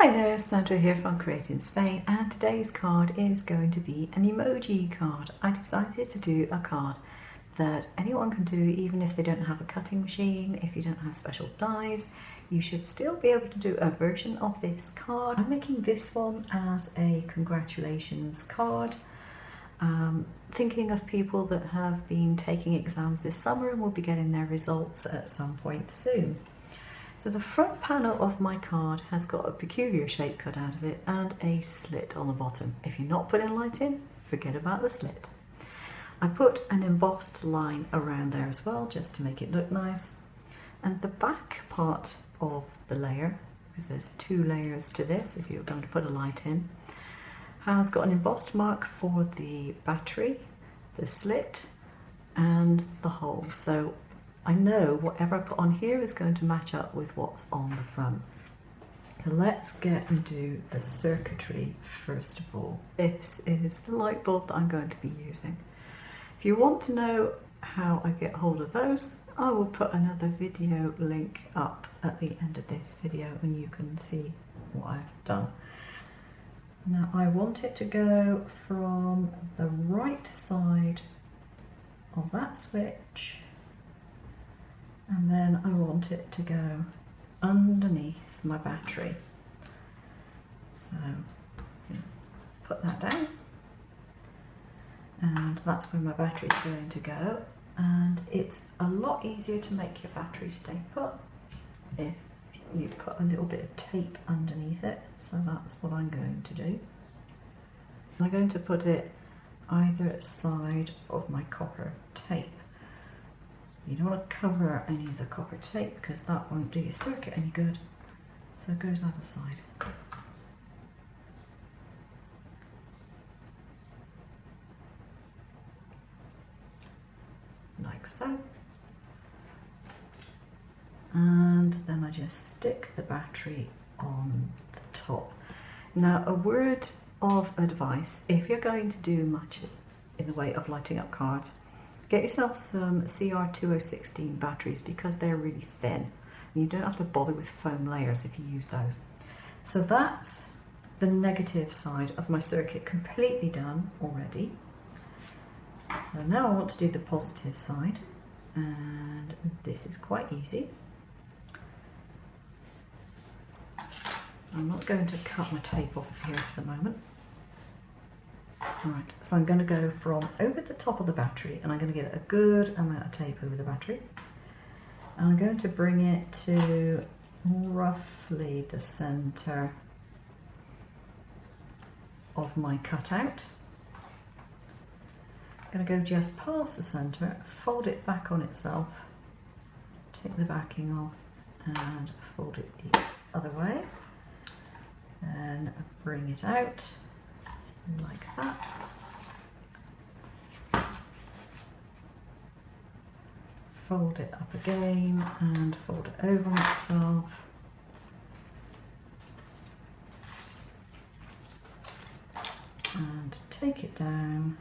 Hi there, Sandra here from createinspain, and today's card is going to be an emoji card. I decided to do a card that anyone can do even if they don't have a cutting machine, if you don't have special dies. You should still be able to do a version of this card. I'm making this one as a congratulations card. Thinking of people that have been taking exams this summer and will be getting their results at some point soon. So the front panel of my card has got a peculiar shape cut out of it and a slit on the bottom. If you're not putting light in, forget about the slit. I put an embossed line around there as well, just to make it look nice. And the back part of the layer, because there's two layers to this if you're going to put a light in, has got an embossed mark for the battery, the slit, and the hole. So I know whatever I put on here is going to match up with what's on the front. So let's get and do the circuitry first of all. This is the light bulb that I'm going to be using. If you want to know how I get hold of those, I will put another video link up at the end of this video and you can see what I've done. Now I want it to go from the right side of that switch, and then I want it to go underneath my battery. So put that down, and that's where my battery is going to go. And it's a lot easier to make your battery stay put if you'd put a little bit of tape underneath it. So that's what I'm going to do. I'm going to put it either side of my copper tape. You don't want to cover any of the copper tape because that won't do your circuit any good. So it goes either side. Like so. And then I just stick the battery on the top. Now, a word of advice: if you're going to do much in the way of lighting up cards, get yourself some CR2016 batteries because they're really thin. And you don't have to bother with foam layers if you use those. So that's the negative side of my circuit completely done already. So now I want to do the positive side, and this is quite easy. I'm not going to cut my tape off here for the moment. Alright, so I'm going to go from over the top of the battery, and I'm going to get a good amount of tape over the battery. And I'm going to bring it to roughly the centre of my cutout. I'm going to go just past the centre, fold it back on itself, take the backing off and fold it the other way, and bring it out like that. Fold it up again and fold it over itself. And take it down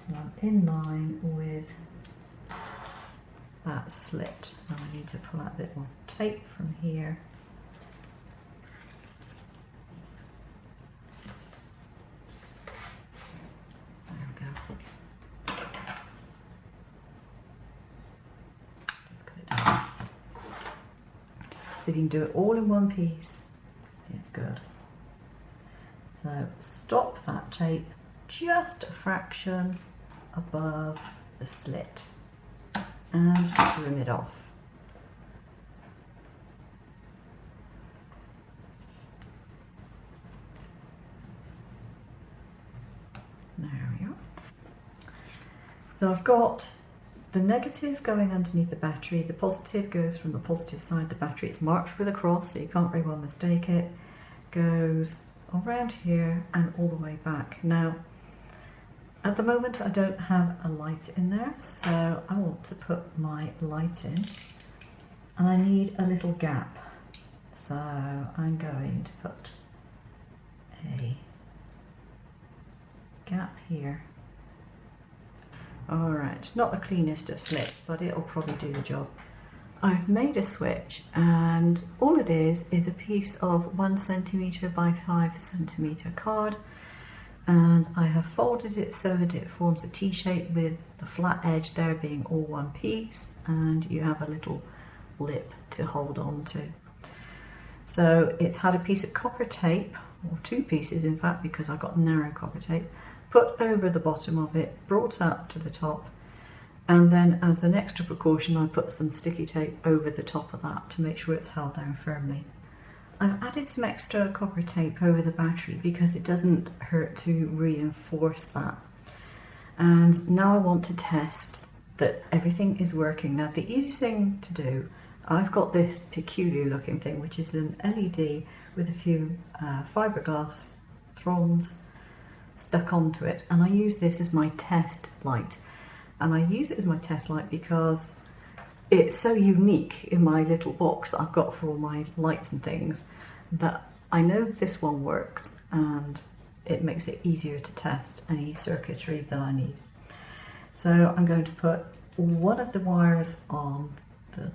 till I'm in line with that slit. Now I need to pull out a bit more tape from here. There we go. Let's cut it down. So if you can do it all in one piece, it's good. So stop that tape just a fraction above the slit and trim it off. There we are. So I've got the negative going underneath the battery, the positive goes from the positive side of the battery. It's marked with a cross so you can't very well mistake it. Goes around here and all the way back. Now, at the moment I don't have a light in there, so I want to put my light in, and I need a little gap. So I'm going to put a gap here. Alright, not the cleanest of slits, but it'll probably do the job. I've made a switch, and all it is a piece of 1 centimetre by 5 centimetre card, and I have folded it so that it forms a T-shape with the flat edge there being all one piece, and you have a little lip to hold on to. So it's had a piece of copper tape, or 2 pieces in fact, because I've got narrow copper tape, put over the bottom of it, brought up to the top, and then as an extra precaution I put some sticky tape over the top of that to make sure it's held down firmly. I've added some extra copper tape over the battery because it doesn't hurt to reinforce that. And now I want to test that everything is working. Now the easiest thing to do, I've got this peculiar looking thing which is an LED with a few fiberglass fronds stuck onto it, and I use this as my test light. And I use it as my test light because it's so unique in my little box that I've got for all my lights and things that I know this one works, and it makes it easier to test any circuitry that I need. So I'm going to put one of the wires on the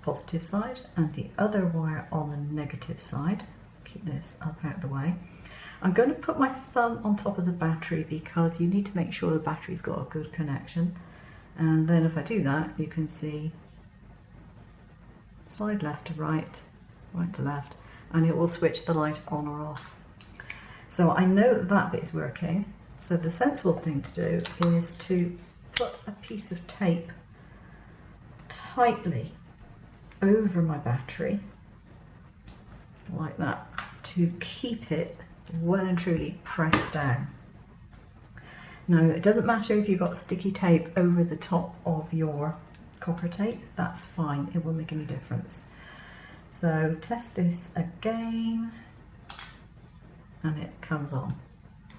positive side and the other wire on the negative side. Keep this up out of the way. I'm going to put my thumb on top of the battery because you need to make sure the battery's got a good connection. And then if I do that, you can see slide left to right, right to left, and it will switch the light on or off. So I know that that bit is working. So the sensible thing to do is to put a piece of tape tightly over my battery, like that, to keep it well and truly pressed down. Now it doesn't matter if you've got sticky tape over the top of your copper tape, that's fine, it won't make any difference. So test this again, and it comes on.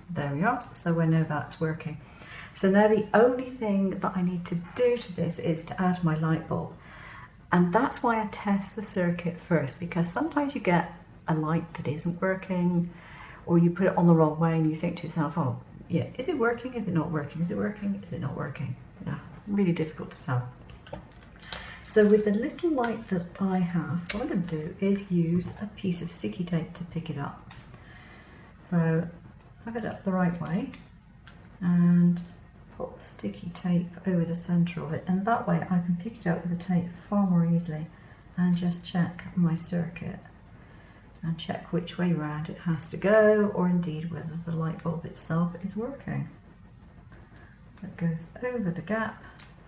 There we are, so we know that's working. So now the only thing that I need to do to this is to add my light bulb. And that's why I test the circuit first, because sometimes you get a light that isn't working, or you put it on the wrong way and you think to yourself, oh yeah, is it working, is it not working, is it working, is it not working? Yeah, really difficult to tell. So with the little light that I have, what I'm going to do is use a piece of sticky tape to pick it up. So have it up the right way and put sticky tape over the centre of it, and that way I can pick it up with the tape far more easily and just check my circuit and check which way round it has to go, or indeed whether the light bulb itself is working. That goes over the gap,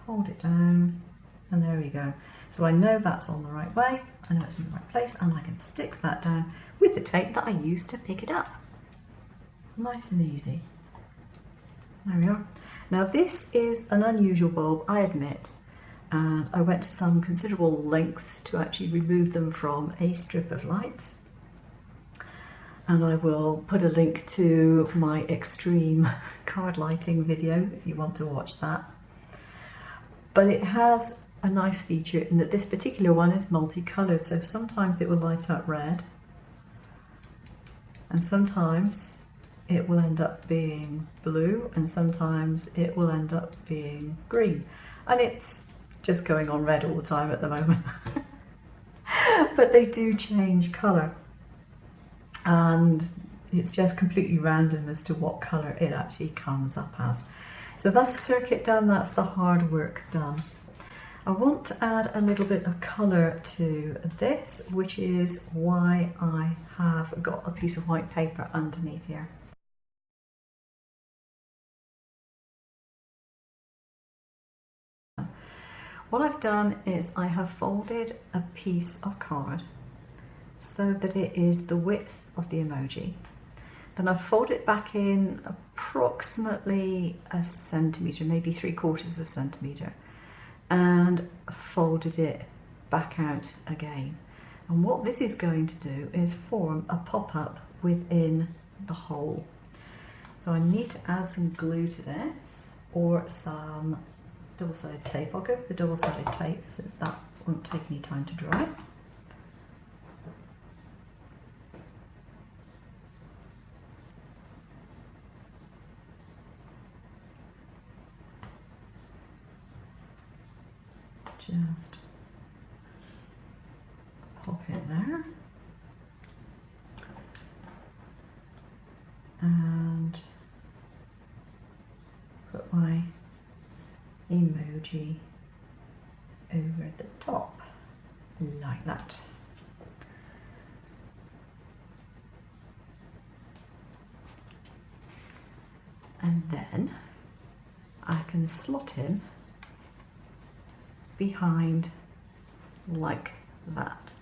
hold it down, and there we go. So I know that's on the right way, I know it's in the right place, and I can stick that down with the tape that I used to pick it up. Nice and easy. There we are. Now this is an unusual bulb, I admit, and I went to some considerable lengths to actually remove them from a strip of lights. And I will put a link to my extreme card lighting video if you want to watch that. But it has a nice feature in that this particular one is multicoloured, so sometimes it will light up red, and sometimes it will end up being blue, and sometimes it will end up being green. And it's just going on red all the time at the moment. But they do change colour. And it's just completely random as to what colour it actually comes up as. So that's the circuit done, that's the hard work done. I want to add a little bit of colour to this, which is why I have got a piece of white paper underneath here. What I've done is I have folded a piece of card so that it is the width of the emoji. Then I've folded it back in approximately a centimetre, maybe 3/4 of a centimetre, and folded it back out again. And what this is going to do is form a pop-up within the hole. So I need to add some glue to this, or some double-sided tape. I'll go with the double-sided tape since that won't take any time to dry. Just pop it there. And put my emoji over the top, like that. And then I can slot him behind like that,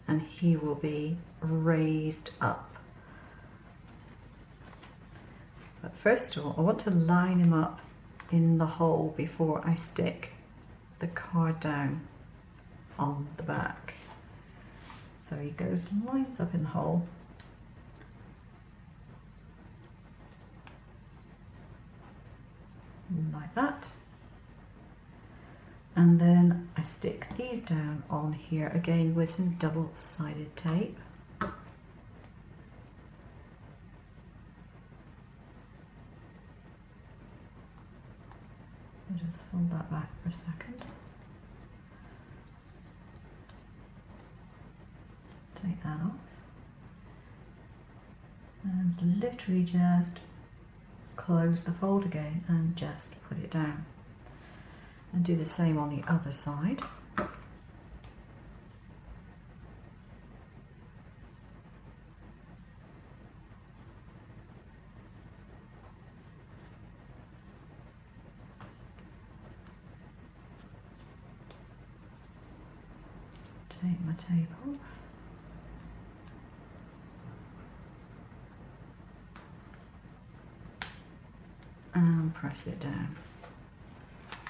and he will be raised up. But first of all, I want to line him up in the hole before I stick the card down on the back. So he goes, lines up in the hole. Like that. And then I stick these down on here again with some double-sided tape. I'll just fold that back for a second. Take that off. And literally just close the fold again and just put it down. And do the same on the other side. Take my tape off. And press it down.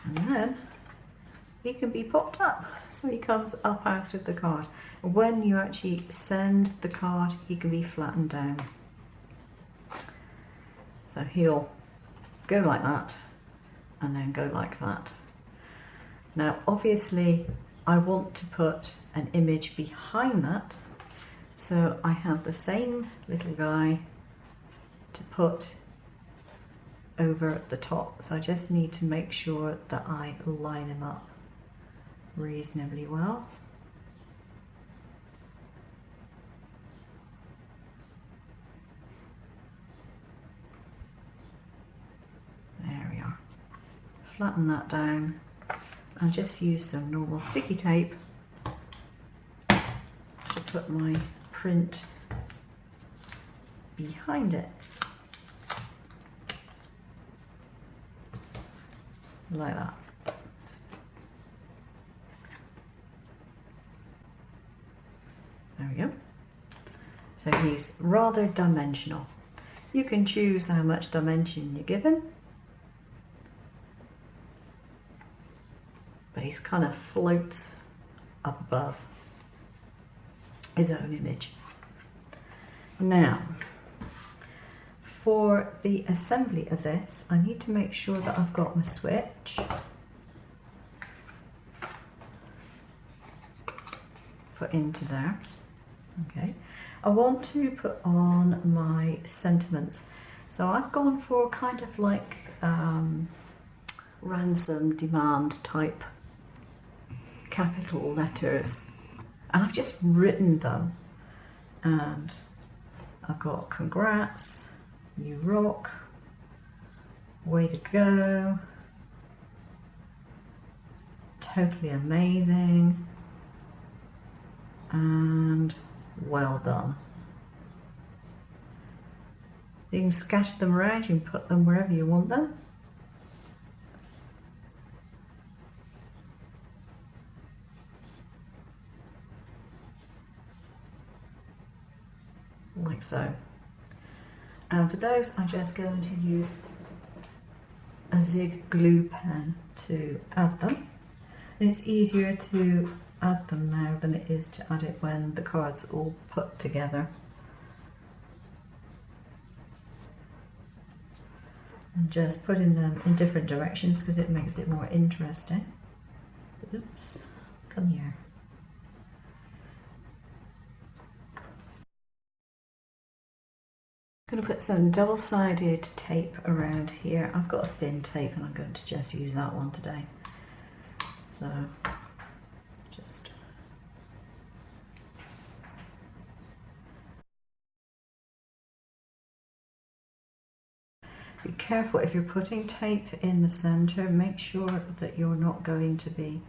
And then he can be popped up, so he comes up out of the card. When you actually send the card, he can be flattened down. So he'll go like that and then go like that. Now obviously I want to put an image behind that, so I have the same little guy to put over the top. So I just need to make sure that I line him up reasonably well. There we are. Flatten that down and just use some normal sticky tape to put my print behind it. Like that. There we go. So he's rather dimensional. You can choose how much dimension you're given, but he's kind of floats up above his own image. Now, for the assembly of this, I need to make sure that I've got my switch. Put into there. Okay. I want to put on my sentiments. So I've gone for kind of like ransom demand type capital letters. And I've just written them. And I've got congrats, you rock, way to go, totally amazing, and well done. You can scatter them around, you can put them wherever you want them. Like so. And for those, I'm just going to use a zig glue pen to add them. And it's easier to add them now than it is to add it when the card's all put together. And just putting them in different directions because it makes it more interesting. Oops, come here. I'm going to put some double-sided tape around here. I've got a thin tape and I'm going to just use that one today. So just Be careful if you're putting tape in the center, make sure that you're not going to be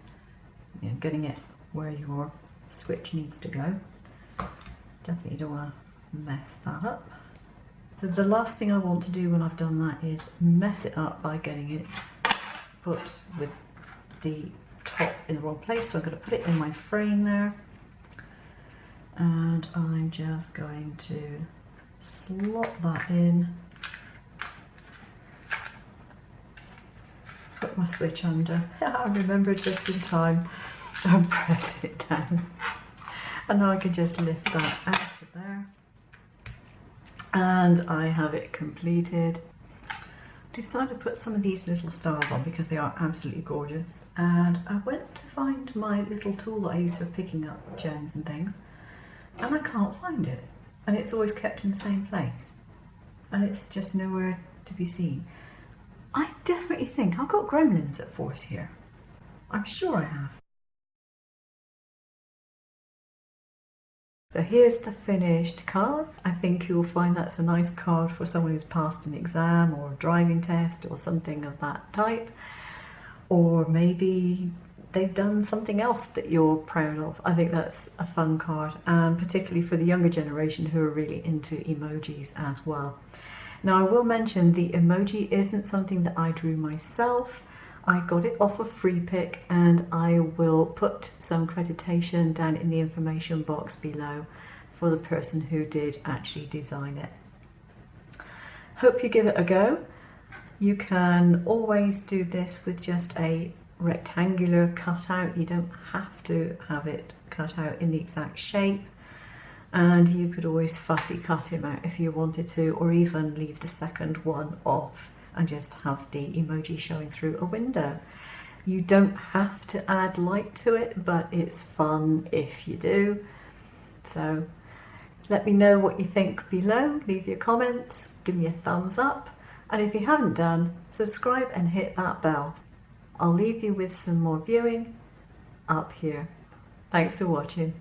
getting it where your switch needs to go. Definitely don't want to mess that up. So the last thing I want to do when I've done that is mess it up by getting it put with the top in the wrong place. So I'm going to put it in my frame there, and I'm just going to slot that in, put my switch under. I remember just in time, and press it down. And now I can just lift that out of there. And I have it completed. Decided to put some of these little stars on because they are absolutely gorgeous. And I went to find my little tool that I use for picking up gems and things, and I can't find it. And it's always kept in the same place. And it's just nowhere to be seen. I definitely think I've got gremlins at force here. I'm sure I have. So here's the finished card. I think you'll find that's a nice card for someone who's passed an exam or a driving test or something of that type. Or maybe they've done something else that you're proud of. I think that's a fun card, and particularly for the younger generation who are really into emojis as well. Now I will mention the emoji isn't something that I drew myself. I got it off of FreePic, and I will put some creditation down in the information box below for the person who did actually design it. Hope you give it a go. You can always do this with just a rectangular cutout. You don't have to have it cut out in the exact shape, and you could always fussy cut him out if you wanted to, or even leave the second one off and just have the emoji showing through a window. You don't have to add light to it, but it's fun if you do. So let me know what you think below, leave your comments, give me a thumbs up, and if you haven't done, subscribe and hit that bell. I'll leave you with some more viewing up here. Thanks for watching.